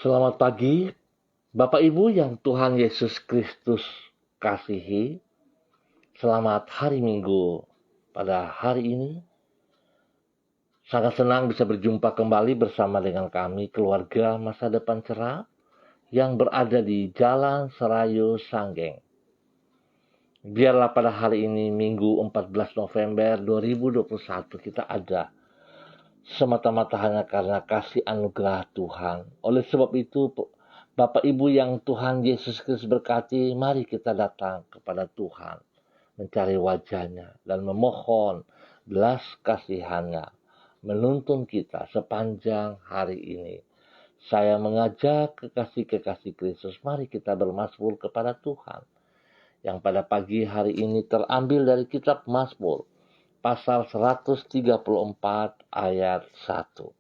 Selamat pagi, Bapak Ibu yang Tuhan Yesus Kristus kasihi. Selamat hari Minggu pada hari ini. Sangat senang bisa berjumpa kembali bersama dengan kami, keluarga Masa Depan Cerah, yang berada di Jalan Serayu Sanggeng. Biarlah pada hari ini, Minggu 14 November 2021, kita ada semata-mata hanya karena kasih anugerah Tuhan. Oleh sebab itu, Bapak Ibu yang Tuhan Yesus Kristus berkati, mari kita datang kepada Tuhan, mencari wajah-Nya dan memohon belas kasihan-Nya menuntun kita sepanjang hari ini. Saya mengajak kekasih-kekasih Kristus, mari kita bermazmur kepada Tuhan. Yang pada pagi hari ini terambil dari kitab Mazmur, pasal 134 ayat 1.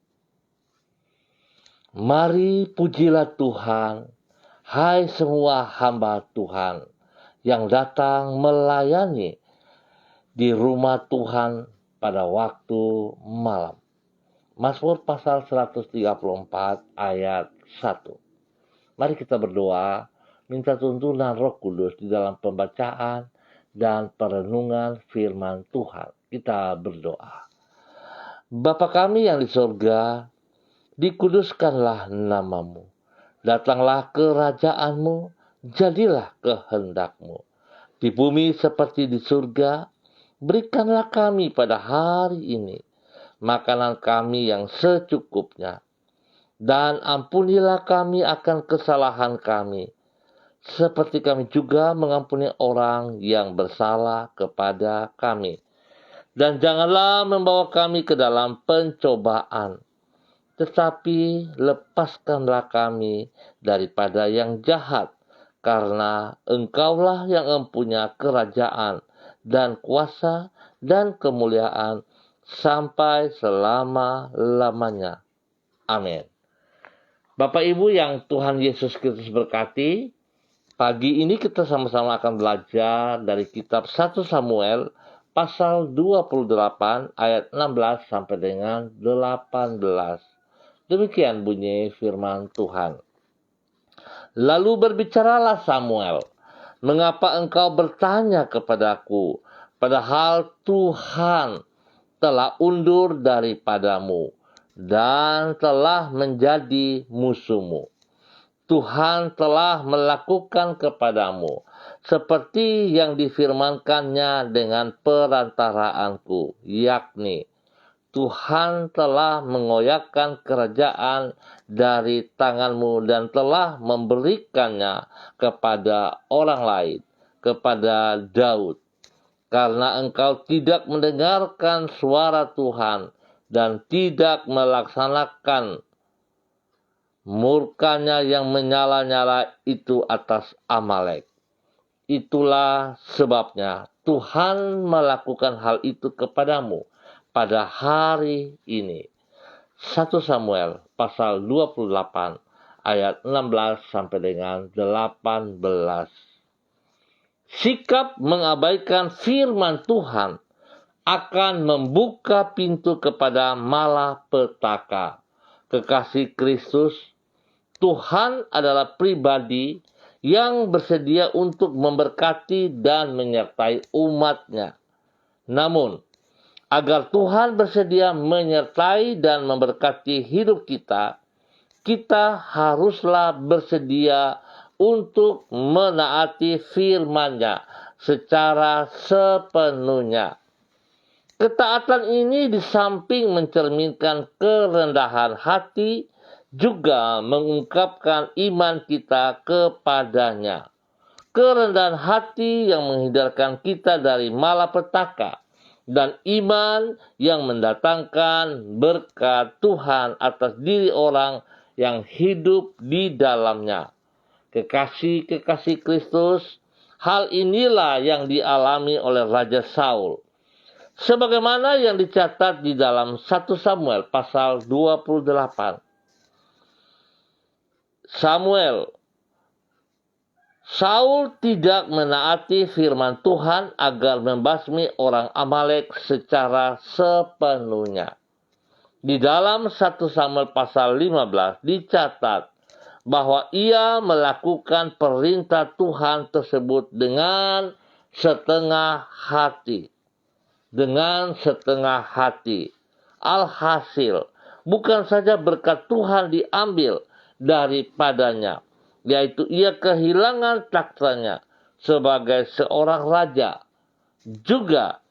Mari pujilah Tuhan, hai semua hamba Tuhan yang datang melayani di rumah Tuhan pada waktu malam. Mazmur pasal 134 ayat 1. Mari kita berdoa, minta tuntunan Roh Kudus di dalam pembacaan dan perenungan firman Tuhan. Kita berdoa. Bapa kami yang di surga, dikuduskanlah namamu. Datanglah kerajaan-Mu, jadilah kehendak-Mu. Di bumi seperti di surga, berikanlah kami pada hari ini makanan kami yang secukupnya. Dan ampunilah kami akan kesalahan kami, seperti kami juga mengampuni orang yang bersalah kepada kami. Dan janganlah membawa kami ke dalam pencobaan, tetapi lepaskanlah kami daripada yang jahat, karena Engkaulah yang mempunyai kerajaan dan kuasa dan kemuliaan sampai selama-lamanya. Amin. Bapak Ibu yang Tuhan Yesus Kristus berkati, pagi ini kita sama-sama akan belajar dari kitab 1 Samuel pasal 28 ayat 16 sampai dengan 18. Demikian bunyi firman Tuhan. Lalu berbicaralah Samuel, mengapa engkau bertanya kepadaku, padahal Tuhan telah undur daripadamu dan telah menjadi musuhmu. Tuhan telah melakukan kepadamu seperti yang difirmankannya dengan perantaraanku, yakni Tuhan telah mengoyakkan kerajaan dari tanganmu dan telah memberikannya kepada orang lain, kepada Daud. Karena engkau tidak mendengarkan suara Tuhan dan tidak melaksanakan murkanya yang menyala-nyala itu atas Amalek. Itulah sebabnya Tuhan melakukan hal itu kepadamu pada hari ini. 1 Samuel pasal 28 ayat 16 sampai dengan 18. Sikap mengabaikan firman Tuhan akan membuka pintu kepada malapetaka. Kekasih Kristus, Tuhan adalah pribadi yang bersedia untuk memberkati dan menyertai umat-Nya. Namun, agar Tuhan bersedia menyertai dan memberkati hidup kita, kita haruslah bersedia untuk menaati firman-Nya secara sepenuhnya. Ketaatan ini di samping mencerminkan kerendahan hati, juga mengungkapkan iman kita kepadanya. Kerendahan hati yang menghindarkan kita dari malapetaka, dan iman yang mendatangkan berkat Tuhan atas diri orang yang hidup di dalamnya. Kekasih-kekasih Kristus, hal inilah yang dialami oleh Raja Saul. Sebagaimana yang dicatat di dalam 1 Samuel pasal 28. Saul tidak menaati firman Tuhan agar membasmi orang Amalek secara sepenuhnya. Di dalam 1 Samuel pasal 15 dicatat bahwa ia melakukan perintah Tuhan tersebut dengan setengah hati. Dengan setengah hati. Alhasil, bukan saja berkat Tuhan diambil daripadanya, yaitu ia kehilangan takhtannya sebagai seorang raja. Juga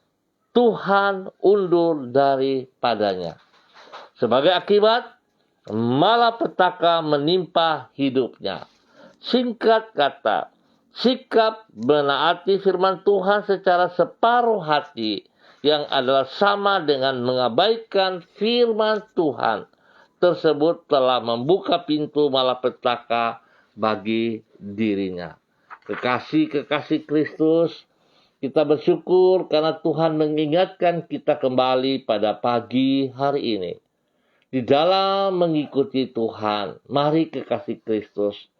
Tuhan undur daripadanya. Sebagai akibat, malapetaka menimpa hidupnya. Singkat kata, sikap menaati firman Tuhan secara separuh hati yang adalah sama dengan mengabaikan firman Tuhan tersebut telah membuka pintu malapetaka bagi dirinya. Kekasih-kekasih Kristus, kita bersyukur karena Tuhan mengingatkan kita kembali pada pagi hari ini. Di dalam mengikuti Tuhan, mari kekasih Kristus,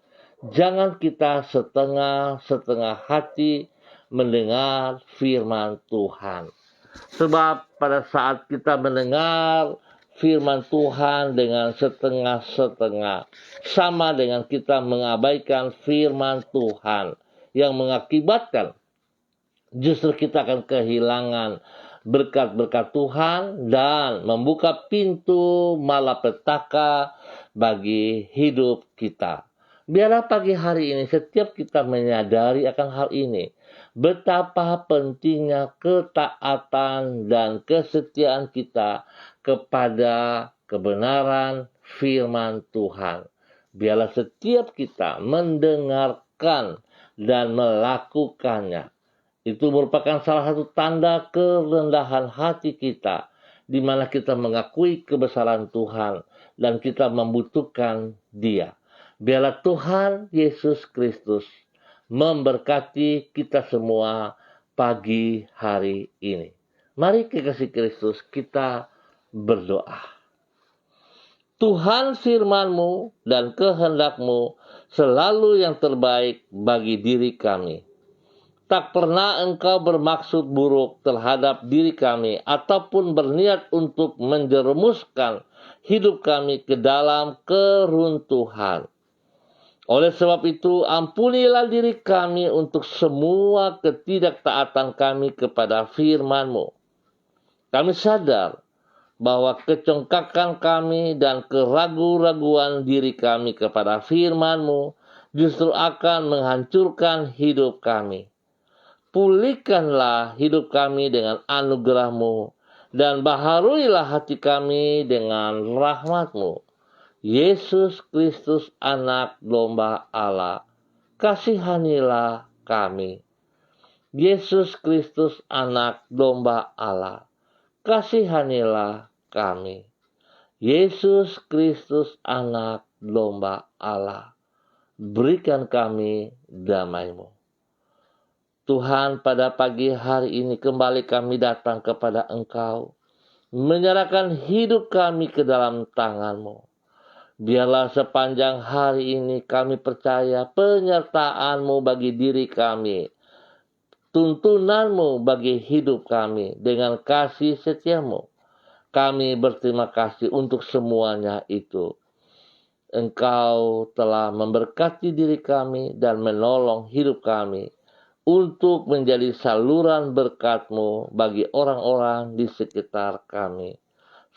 jangan kita setengah-setengah hati mendengar firman Tuhan. Sebab pada saat kita mendengar firman Tuhan dengan setengah-setengah, sama dengan kita mengabaikan firman Tuhan yang mengakibatkan justru kita akan kehilangan berkat-berkat Tuhan dan membuka pintu malapetaka bagi hidup kita. Biarlah pagi hari ini setiap kita menyadari akan hal ini. Betapa pentingnya ketaatan dan kesetiaan kita kepada kebenaran firman Tuhan. Biarlah setiap kita mendengarkan dan melakukannya. Itu merupakan salah satu tanda kerendahan hati kita, di mana kita mengakui kebesaran Tuhan dan kita membutuhkan Dia. Biarlah Tuhan Yesus Kristus memberkati kita semua pagi hari ini. Mari kekasih Kristus kita berdoa. Tuhan firman-Mu dan kehendak-Mu selalu yang terbaik bagi diri kami. Tak pernah Engkau bermaksud buruk terhadap diri kami ataupun berniat untuk menjerumuskan hidup kami ke dalam keruntuhan. Oleh sebab itu, ampunilah diri kami untuk semua ketidaktaatan kami kepada firman-Mu. Kami sadar bahwa kecongkakan kami dan keraguan-raguan diri kami kepada firman-Mu justru akan menghancurkan hidup kami. Pulihkanlah hidup kami dengan anugerah-Mu dan baharuilah hati kami dengan rahmat-Mu. Yesus Kristus anak domba Allah, kasihanilah kami. Yesus Kristus anak domba Allah, kasihanilah kami. Yesus Kristus anak domba Allah, berikan kami damai-Mu. Tuhan, pada pagi hari ini kembali kami datang kepada Engkau, menyerahkan hidup kami ke dalam tangan-Mu. Biarlah sepanjang hari ini kami percaya penyertaan-Mu bagi diri kami, tuntunan-Mu bagi hidup kami dengan kasih setia-Mu. Kami berterima kasih untuk semuanya itu. Engkau telah memberkati diri kami dan menolong hidup kami untuk menjadi saluran berkat-Mu bagi orang-orang di sekitar kami.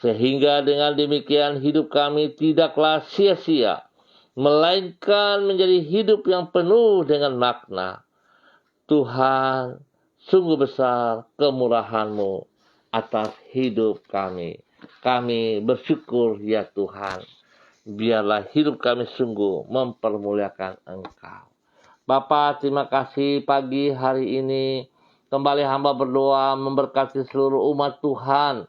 Sehingga dengan demikian hidup kami tidaklah sia-sia, melainkan menjadi hidup yang penuh dengan makna. Tuhan, sungguh besar kemurahan-Mu atas hidup kami. Kami bersyukur ya Tuhan. Biarlah hidup kami sungguh mempermuliakan Engkau. Bapa, terima kasih pagi hari ini. Kembali hamba berdoa memberkati seluruh umat Tuhan,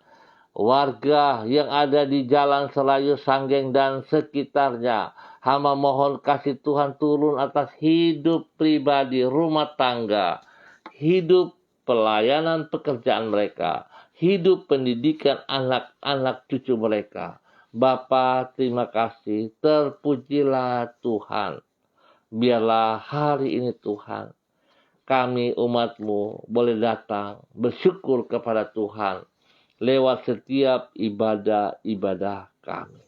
warga yang ada di Jalan Selayu, Sanggeng, dan sekitarnya. Hamba mohon kasih Tuhan turun atas hidup pribadi, rumah tangga, hidup pelayanan pekerjaan mereka, hidup pendidikan anak-anak cucu mereka. Bapa, terima kasih. Terpujilah Tuhan. Biarlah hari ini Tuhan, kami umat-Mu boleh datang bersyukur kepada Tuhan lewat setiap ibadah-ibadah kami.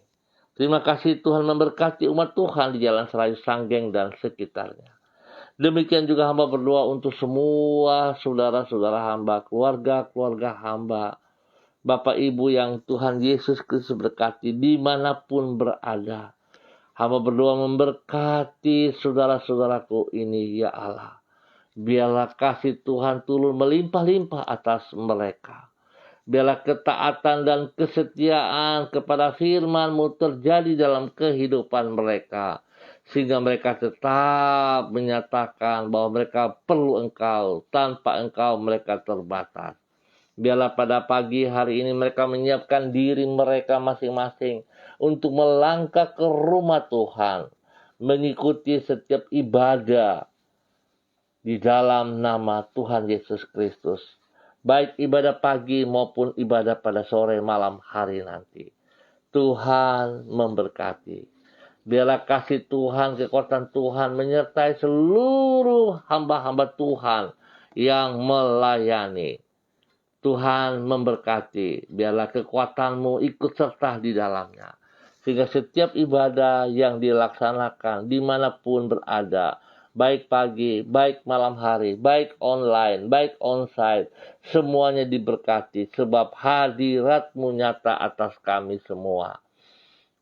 Terima kasih Tuhan memberkati umat Tuhan di Jalan Serayu Sanggeng dan sekitarnya. Demikian juga hamba berdoa untuk semua saudara-saudara hamba, keluarga-keluarga hamba, Bapak Ibu yang Tuhan Yesus Kristus berkati dimanapun berada. Hamba berdoa memberkati saudara-saudaraku ini, ya Allah. Biarlah kasih Tuhan turun melimpah-limpah atas mereka. Biarlah ketaatan dan kesetiaan kepada firman-Mu terjadi dalam kehidupan mereka. Sehingga mereka tetap menyatakan bahwa mereka perlu Engkau. Tanpa Engkau mereka terbatas. Biarlah pada pagi hari ini mereka menyiapkan diri mereka masing-masing untuk melangkah ke rumah Tuhan. Mengikuti setiap ibadah di dalam nama Tuhan Yesus Kristus. Baik ibadah pagi maupun ibadah pada sore malam hari nanti. Tuhan memberkati. Biarlah kasih Tuhan, kekuatan Tuhan menyertai seluruh hamba-hamba Tuhan yang melayani. Tuhan memberkati. Biarlah kekuatan-Mu ikut serta di dalamnya. Sehingga setiap ibadah yang dilaksanakan dimanapun berada, baik pagi, baik malam hari, baik online, baik onsite, semuanya diberkati sebab hadirat-Mu nyata atas kami semua.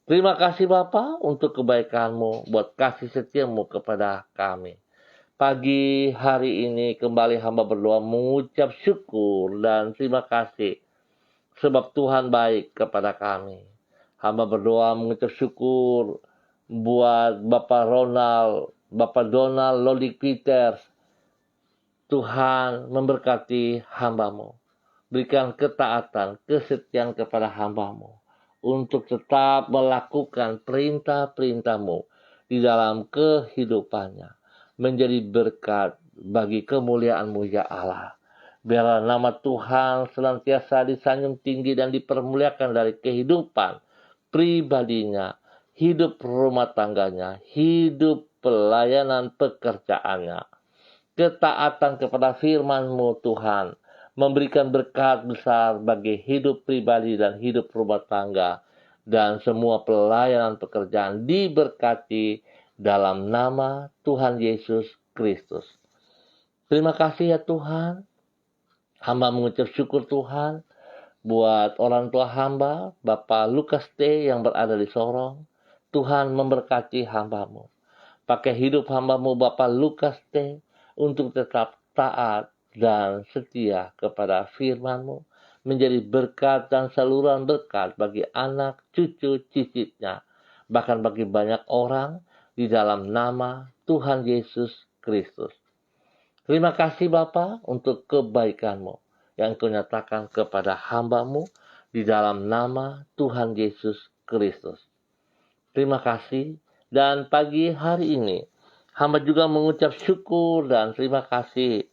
Terima kasih Bapa untuk kebaikan-Mu, buat kasih setia-Mu kepada kami. Pagi hari ini kembali hamba berdoa mengucap syukur dan terima kasih sebab Tuhan baik kepada kami. Hamba berdoa mengucap syukur buat Bapak Ronald, Bapak Donald Lodik Peters. Tuhan memberkati hamba-Mu. Berikan ketaatan, kesetiaan kepada hamba-Mu untuk tetap melakukan perintah-perintah-Mu di dalam kehidupannya. Menjadi berkat bagi kemuliaan-Mu ya Allah. Biarlah nama Tuhan senantiasa disanjung tinggi dan dipermuliakan dari kehidupan pribadinya, hidup rumah tangganya, hidup pelayanan pekerjaannya. Ketaatan kepada firman-Mu Tuhan memberikan berkat besar bagi hidup pribadi dan hidup rumah tangga. Dan semua pelayanan pekerjaan diberkati dalam nama Tuhan Yesus Kristus. Terima kasih ya Tuhan. Hamba mengucap syukur Tuhan buat orang tua hamba, Bapak Lukas T. yang berada di Sorong. Tuhan memberkati hamba-Mu. Pakai hidup hamba-Mu Bapak Lukas T. untuk tetap taat dan setia kepada firman-Mu. Menjadi berkat dan saluran berkat bagi anak, cucu, cicitnya. Bahkan bagi banyak orang di dalam nama Tuhan Yesus Kristus. Terima kasih Bapa untuk kebaikan-Mu yang Kau nyatakan kepada hamba-Mu di dalam nama Tuhan Yesus Kristus. Terima kasih. Dan pagi hari ini hamba juga mengucap syukur dan terima kasih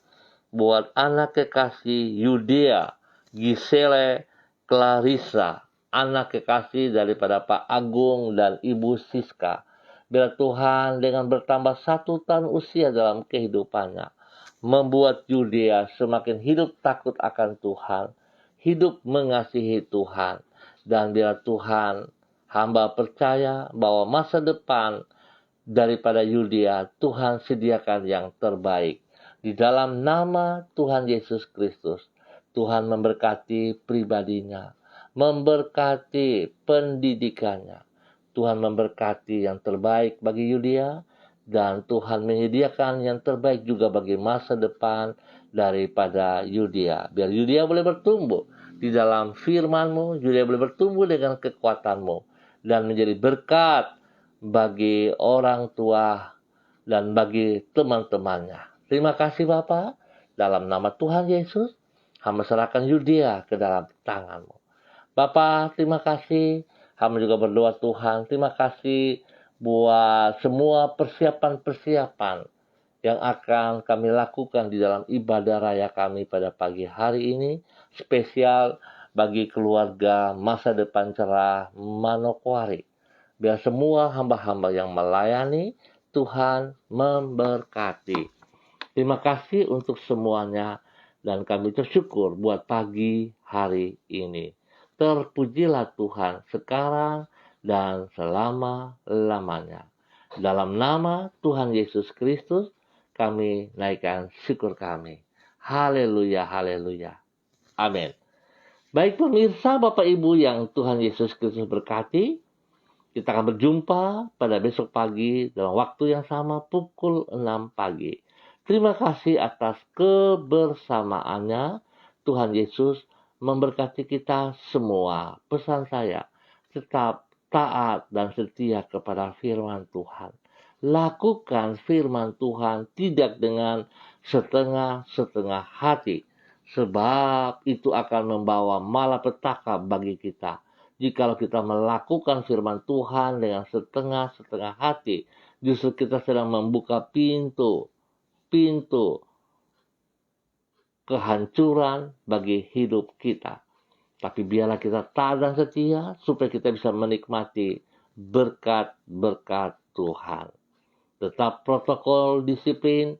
buat anak kekasih Yudea, Gisele, Clarissa, anak kekasih daripada Pak Agung dan Ibu Siska. Biar Tuhan dengan bertambah 1 tahun usia dalam kehidupannya, membuat Yudea semakin hidup takut akan Tuhan, hidup mengasihi Tuhan. Dan biar Tuhan, hamba percaya bahwa masa depan daripada Yudea, Tuhan sediakan yang terbaik. Di dalam nama Tuhan Yesus Kristus, Tuhan memberkati pribadinya, memberkati pendidikannya. Tuhan memberkati yang terbaik bagi Yudea, dan Tuhan menyediakan yang terbaik juga bagi masa depan daripada Yudea. Biar Yudea boleh bertumbuh di dalam firman-Mu, Yudea boleh bertumbuh dengan kekuatan-Mu, dan menjadi berkat bagi orang tua dan bagi teman-temannya. Terima kasih Bapa, dalam nama Tuhan Yesus, hamba serahkan Yudea ke dalam tangan-Mu. Bapa, terima kasih. Hamba juga berdoa Tuhan, terima kasih buat semua persiapan-persiapan yang akan kami lakukan di dalam ibadah raya kami pada pagi hari ini. Spesial bagi keluarga Masa Depan Cerah Manokwari. Biar semua hamba-hamba yang melayani, Tuhan memberkati. Terima kasih untuk semuanya, dan kami bersyukur buat pagi hari ini. Terpujilah Tuhan sekarang dan selama-lamanya. Dalam nama Tuhan Yesus Kristus, kami naikkan syukur kami. Haleluya, haleluya. Amin. Baik pemirsa, Bapak Ibu yang Tuhan Yesus Kristus berkati, kita akan berjumpa pada besok pagi dalam waktu yang sama pukul 6 pagi. Terima kasih atas kebersamaannya. Tuhan Yesus memberkati kita semua. Pesan saya, tetap taat dan setia kepada firman Tuhan. Lakukan firman Tuhan tidak dengan setengah-setengah hati, sebab itu akan membawa malapetaka bagi kita. Jikalau kita melakukan firman Tuhan dengan setengah-setengah hati, justru kita sedang membuka pintu kehancuran bagi hidup kita. Tapi biarlah kita taat dan setia supaya kita bisa menikmati berkat-berkat Tuhan. Tetap protokol disiplin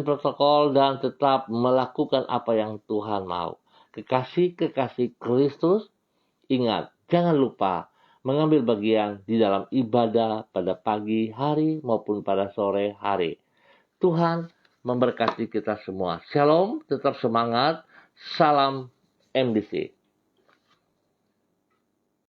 protokol dan tetap melakukan apa yang Tuhan mau. Kekasih-kekasih Kristus, ingat, jangan lupa mengambil bagian di dalam ibadah pada pagi hari maupun pada sore hari. Tuhan memberkati kita semua. Shalom, tetap semangat. Salam MDC.